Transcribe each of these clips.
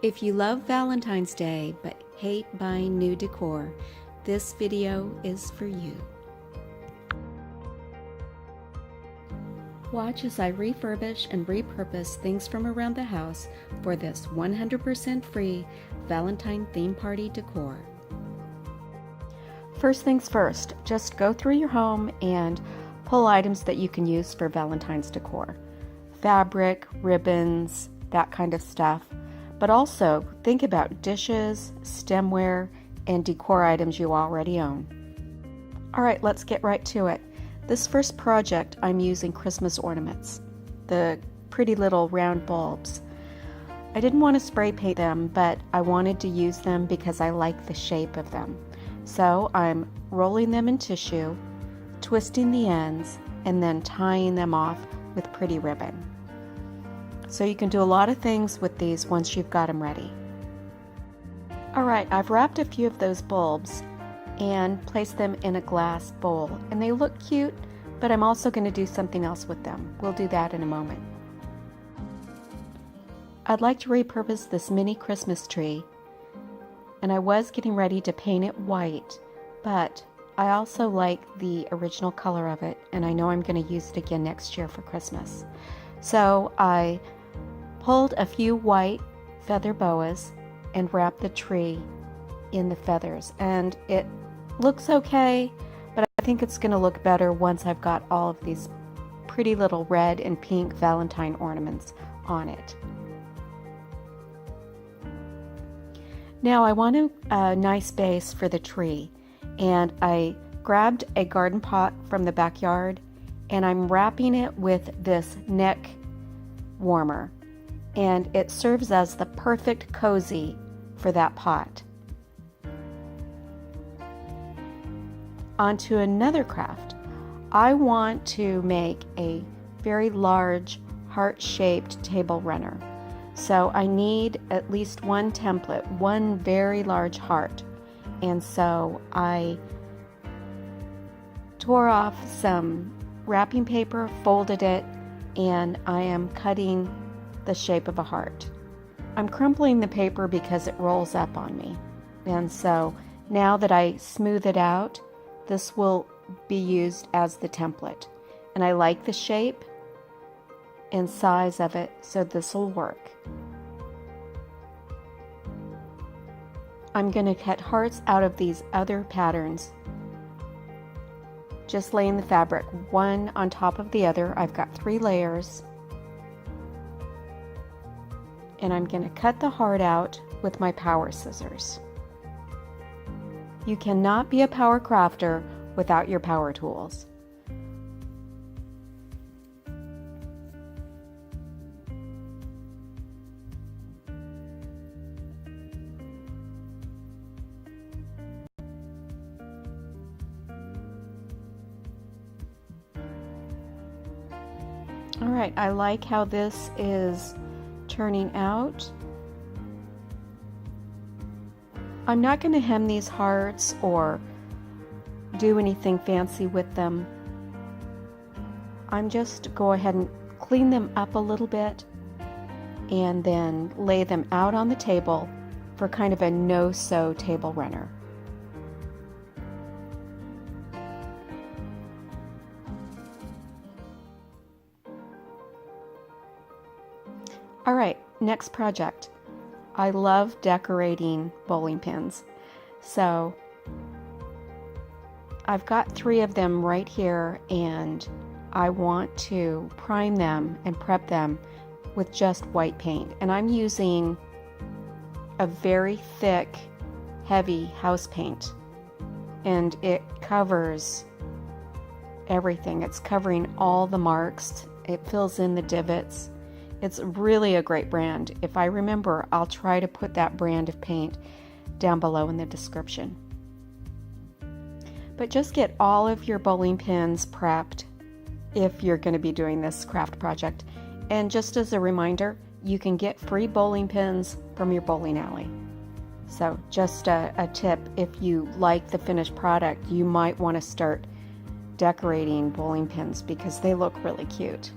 If you love Valentine's Day but hate buying new decor, this video is for you. Watch as I refurbish and repurpose things from around the house for this 100% free Valentine theme party decor. First things first, just go through your home and pull items that you can use for Valentine's decor. Fabric, ribbons, that kind of stuff. But also think about dishes, stemware, and decor items you already own. Alright, let's get right to it. This first project, I'm using Christmas ornaments, the pretty little round bulbs. I didn't want to spray paint them, but I wanted to use them because I like the shape of them. So I'm rolling them in tissue, twisting the ends, and then tying them off with pretty ribbon. So you can do a lot of things with these once you've got them ready. Alright, I've wrapped a few of those bulbs and placed them in a glass bowl, and they look cute, but I'm also going to do something else with them. We'll do that in a moment. I'd like to repurpose this mini Christmas tree, and I was getting ready to paint it white, but I also like the original color of it, and I know I'm going to use it again next year for Christmas. So I pulled a few white feather boas and wrapped the tree in the feathers, and it looks okay, but I think it's going to look better once I've got all of these pretty little red and pink Valentine ornaments on it. Now I want a nice base for the tree, and I grabbed a garden pot from the backyard, and I'm wrapping it with this neck warmer, and it serves as the perfect cozy for that pot. Onto another craft. I want to make a very large heart-shaped table runner. So I need at least one template, one very large heart. And so I tore off some wrapping paper, folded it, and I am cutting the shape of a heart. I'm crumpling the paper because it rolls up on me. And so now that I smooth it out, this will be used as the template. And I like the shape and size of it, so this will work. I'm going to cut hearts out of these other patterns, just laying the fabric one on top of the other. I've got 3 layers, and I'm going to cut the heart out with my power scissors. You cannot be a power crafter without your power tools. Alright, I like how this is turning out. I'm not going to hem these hearts or do anything fancy with them. I'm just go ahead and clean them up a little bit and then lay them out on the table for kind of a no-sew table runner. Alright, next project. I love decorating bowling pins. So I've got 3 of them right here, and I want to prime them and prep them with just white paint. And I'm using a very thick, heavy house paint, and it covers everything. It's covering all the marks. It fills in the divots. It's really a great brand. If I remember, I'll try to put that brand of paint down below in the description. But just get all of your bowling pins prepped if you're going to be doing this craft project. And just as a reminder, you can get free bowling pins from your bowling alley. So just a tip, if you like the finished product, you might want to start decorating bowling pins because they look really cute.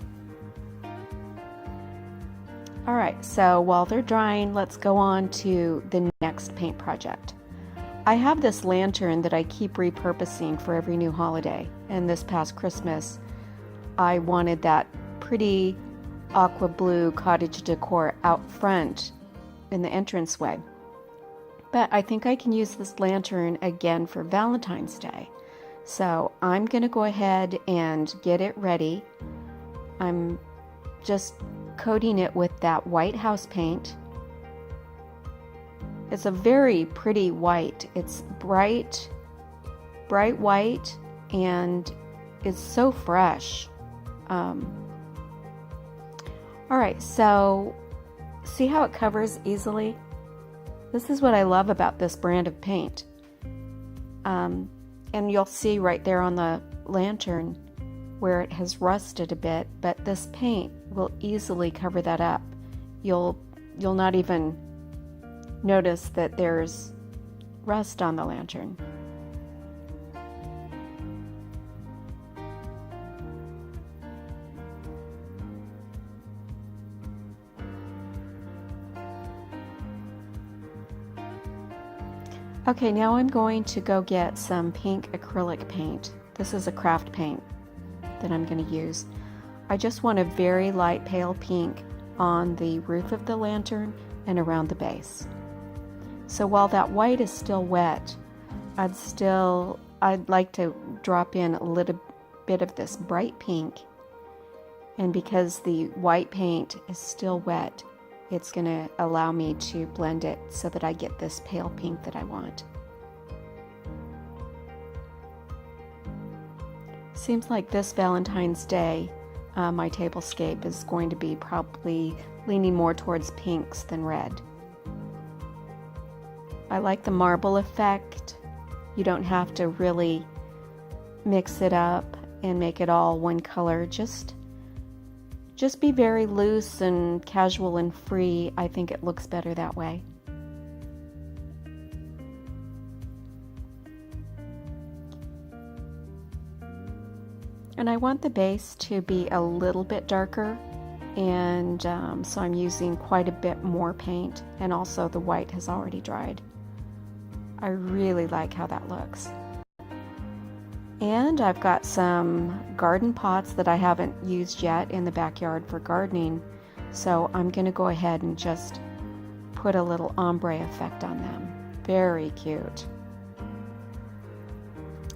Alright, so while they're drying, let's go on to the next paint project. I have this lantern that I keep repurposing for every new holiday, and this past Christmas I wanted that pretty aqua blue cottage decor out front in the entranceway. But I think I can use this lantern again for Valentine's Day. So I'm going to go ahead and get it ready. I'm just coating it with that white house paint. It's a very pretty white. It's bright white, and it's so fresh. Alright, so see how it covers easily? This is what I love about this brand of paint. And you'll see right there on the lantern where it has rusted a bit, but this paint will easily cover that up. You'll not even notice that there's rust on the lantern. Okay, now I'm going to go get some pink acrylic paint. This is a craft paint that I'm going to use. I just want a very light pale pink on the roof of the lantern and around the base. So while that white is still wet, I'd like to drop in a little bit of this bright pink. And because the white paint is still wet, it's going to allow me to blend it so that I get this pale pink that I want. Seems like this Valentine's Day, my tablescape is going to be probably leaning more towards pinks than red. I like the marble effect. You don't have to really mix it up and make it all one color. Just be very loose and casual and free. I think it looks better that way. And I want the base to be a little bit darker, and so I'm using quite a bit more paint, and also the white has already dried. I really like how that looks. And I've got some garden pots that I haven't used yet in the backyard for gardening, so I'm going to go ahead and just put a little ombre effect on them. Very cute.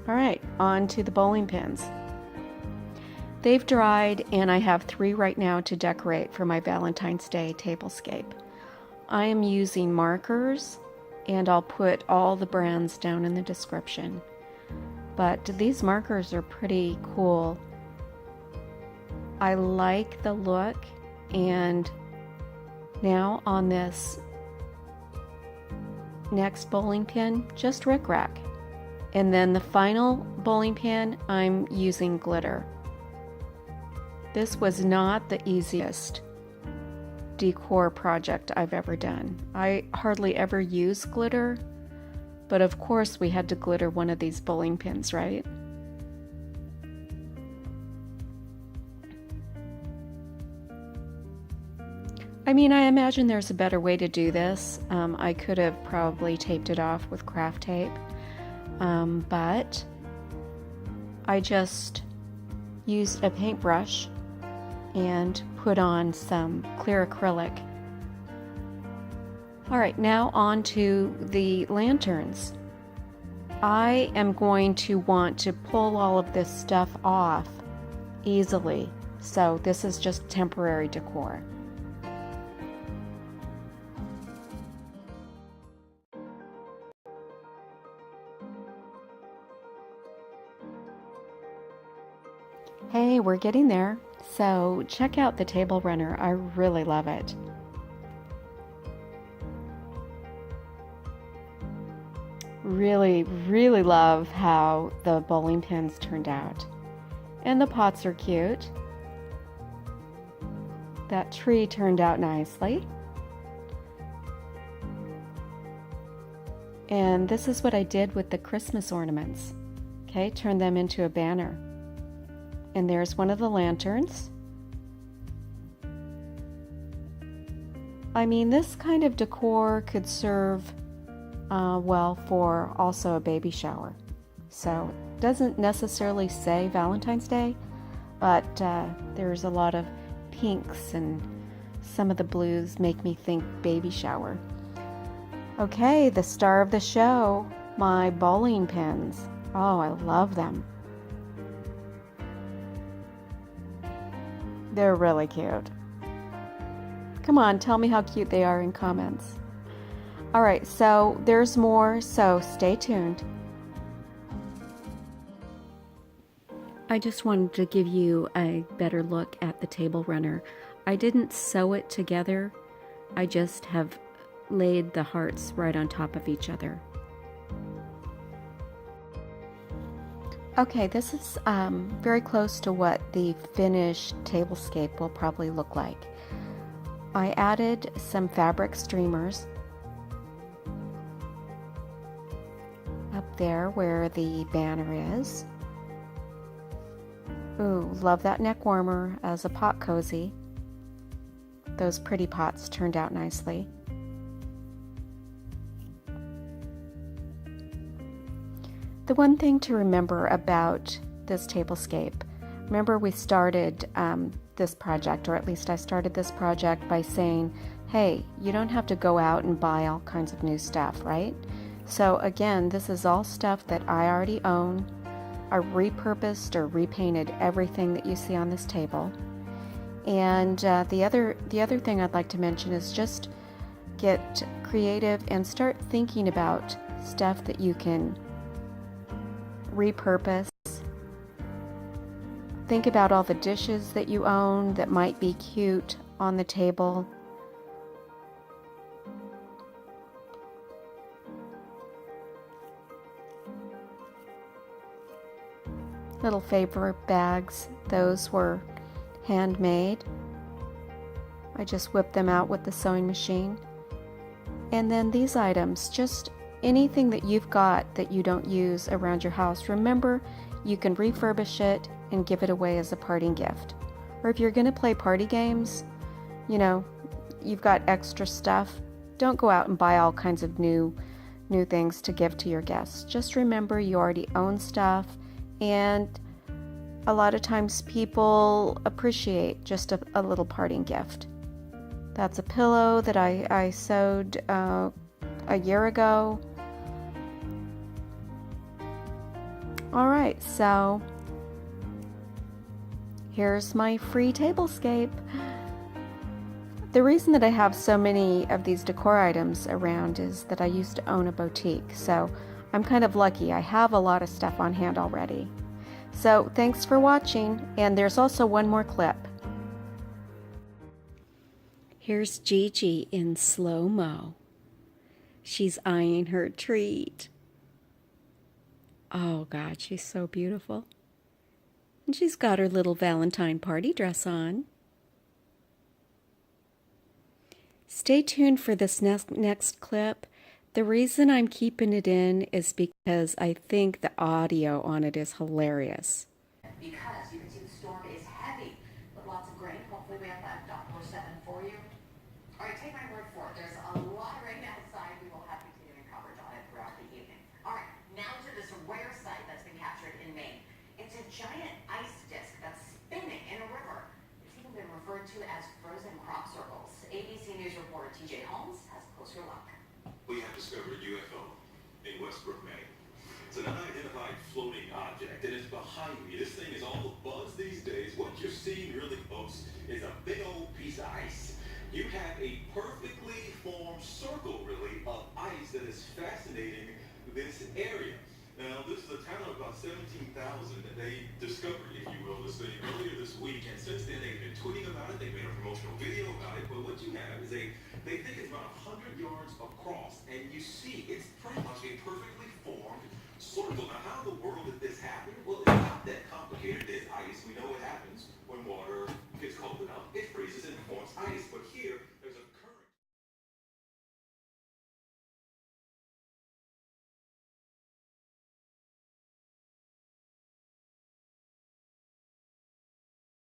Alright, on to the bowling pins. They've dried, and I have 3 right now to decorate for my Valentine's Day tablescape. I am using markers, and I'll put all the brands down in the description. But these markers are pretty cool. I like the look, and now on this next bowling pin, just rickrack. And then the final bowling pin, I'm using glitter. This was not the easiest decor project I've ever done. I hardly ever use glitter, but of course we had to glitter one of these bowling pins, right? I mean, I imagine there's a better way to do this. I could have probably taped it off with craft tape, but I just used a paintbrush and put on some clear acrylic. Alright, now on to the lanterns. I am going to want to pull all of this stuff off easily, so this is just temporary decor. Hey, we're getting there. So check out the table runner. I really love it. Really, really love how the bowling pins turned out. And the pots are cute. That tree turned out nicely. And this is what I did with the Christmas ornaments. Okay, turn them into a banner. And there's one of the lanterns. I mean, this kind of decor could serve well for also a baby shower. So it doesn't necessarily say Valentine's Day, but there's a lot of pinks and some of the blues make me think baby shower. Okay, the star of the show, my bowling pins. Oh, I love them. They're really cute. Come on, tell me how cute they are in comments. All right, so there's more, so stay tuned. I just wanted to give you a better look at the table runner. I didn't sew it together. I just have laid the hearts right on top of each other. Okay, this is very close to what the finished tablescape will probably look like. I added some fabric streamers up there where the banner is. Ooh, love that neck warmer as a pot cozy. Those pretty pots turned out nicely. The one thing to remember about this tablescape, remember we started this project, or at least I started this project by saying, hey, you don't have to go out and buy all kinds of new stuff, right? So again, this is all stuff that I already own. I repurposed or repainted everything that you see on this table. And the other thing I'd like to mention is just get creative and start thinking about stuff that you can repurpose. Think about all the dishes that you own that might be cute on the table. Little favorite bags, those were handmade. I just whipped them out with the sewing machine. And then these items, just anything that you've got that you don't use around your house, remember you can refurbish it and give it away as a parting gift. Or if you're going to play party games, you know, you've got extra stuff, don't go out and buy all kinds of new things to give to your guests. Just remember you already own stuff, and a lot of times people appreciate just a little parting gift. That's a pillow that I sewed a year ago. All right, so here's my free tablescape. The reason that I have so many of these decor items around is that I used to own a boutique, so I'm kind of lucky. I have a lot of stuff on hand already. So thanks for watching, and there's also one more clip. Here's Gigi in slow-mo. She's eyeing her treat. Oh God, she's so beautiful. And she's got her little Valentine party dress on. Stay tuned for this next clip. The reason I'm keeping it in is because I think the audio on it is hilarious. Because you can see the storm is heavy with lots of grain. Hopefully we have that Doppler 7 for you. All right, take my word for it. There's a lot of rain outside. We will have continuing coverage on it throughout the evening. All right, now to this rare sight that's been captured in Maine. It's a giant ice disc that's spinning in a river. It's even been referred to as frozen crop circles. ABC News reporter TJ Holmes has a closer look. We have discovered a UFO in Westbrook, Maine. It's an unidentified floating object, and it's behind me. This thing is all the buzz these days. What you're seeing really, folks, is a big old piece of ice. You have a perfectly formed circle, really, of ice that is fascinating this area. Now, this is a town of about 17,000 that they discovered, if you will, this thing earlier this week, and since then they've been tweeting about it, they've made a promotional video about it, but what you have is they think it's about 100 yards across, and you see it's pretty much a perfectly formed circle. Now, how in the world did this happen?